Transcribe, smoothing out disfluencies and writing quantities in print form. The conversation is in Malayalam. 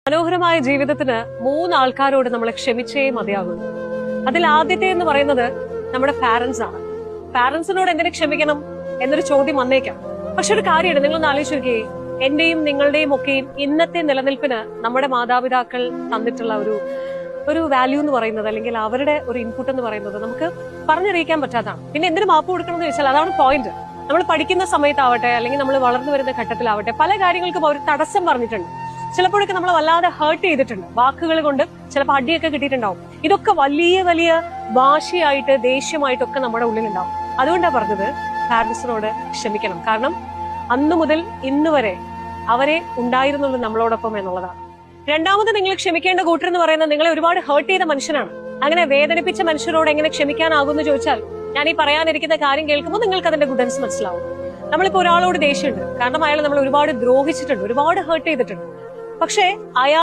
മനോഹരമായ ജീവിതത്തിന് 3 ആൾക്കാരോട് നമ്മൾ ക്ഷമിച്ചേ മതിയാകുന്നു. അതിൽ ആദ്യത്തെ എന്ന് പറയുന്നത് നമ്മുടെ പാരന്റ്സ് ആണ്. പാരന്റ്സിനോട് എങ്ങനെ ക്ഷമിക്കണം എന്നൊരു ചോദ്യം വന്നേക്കാം. പക്ഷെ ഒരു കാര്യമാണ്, നിങ്ങളൊന്ന് ആലോചിച്ച് നോക്കിയേ, എന്റെയും നിങ്ങളുടെയും ഒക്കെയും ഇന്നത്തെ നിലനിൽപ്പിന് നമ്മുടെ മാതാപിതാക്കൾ തന്നിട്ടുള്ള ഒരു വാല്യൂ എന്ന് പറയുന്നത്, അല്ലെങ്കിൽ അവരുടെ ഒരു ഇൻപുട്ട് എന്ന് പറയുന്നത് നമുക്ക് പറഞ്ഞറിയിക്കാൻ പറ്റാത്തതാണ്. പിന്നെ എന്തിനു മാപ്പ് കൊടുക്കണം എന്ന് ചോദിച്ചാൽ അതാണ് പോയിന്റ്. നമ്മൾ പഠിക്കുന്ന സമയത്താവട്ടെ, അല്ലെങ്കിൽ നമ്മൾ വളർന്നു വരുന്ന ഘട്ടത്തിലാവട്ടെ, പല കാര്യങ്ങൾക്കും അവർ തടസ്സം പറഞ്ഞിട്ടുണ്ട്. ചിലപ്പോഴൊക്കെ നമ്മൾ വല്ലാതെ ഹേർട്ട് ചെയ്തിട്ടുണ്ട്, വാക്കുകൾ കൊണ്ട് ചിലപ്പോൾ അടിയൊക്കെ കിട്ടിയിട്ടുണ്ടാവും. ഇതൊക്കെ വലിയ വലിയ വാശിയായിട്ട് ദേഷ്യമായിട്ടൊക്കെ നമ്മുടെ ഉള്ളിലുണ്ടാവും. അതുകൊണ്ടാണ് പറഞ്ഞത് പാരന്റ്സിനോട് ക്ഷമിക്കണം. കാരണം അന്നു മുതൽ ഇന്ന് വരെ അവരെ ഉണ്ടായിരുന്നുള്ളൂ നമ്മളോടൊപ്പം എന്നുള്ളതാണ്. രണ്ടാമത് നിങ്ങൾ ക്ഷമിക്കേണ്ട കൂട്ടർ എന്ന് പറയുന്നത് നിങ്ങളെ ഒരുപാട് ഹേർട്ട് ചെയ്ത മനുഷ്യനാണ്. അങ്ങനെ വേദനിപ്പിച്ച മനുഷ്യരോട് എങ്ങനെ ക്ഷമിക്കാനാകുമെന്ന് ചോദിച്ചാൽ, ഞാൻ ഈ പറയാനിരിക്കുന്ന കാര്യം കേൾക്കുമ്പോൾ നിങ്ങൾക്ക് അതിന്റെ ഗുഡൻസ് മനസ്സിലാവും. നമ്മളിപ്പോ ഒരാളോട് ദേഷ്യമുണ്ട്, കാരണം അയാൾ നമ്മൾ ഒരുപാട് ദ്രോഹിച്ചിട്ടുണ്ട്, ഒരുപാട് ഹേർട്ട് ചെയ്തിട്ടുണ്ട്. പക്ഷേ അയാൾ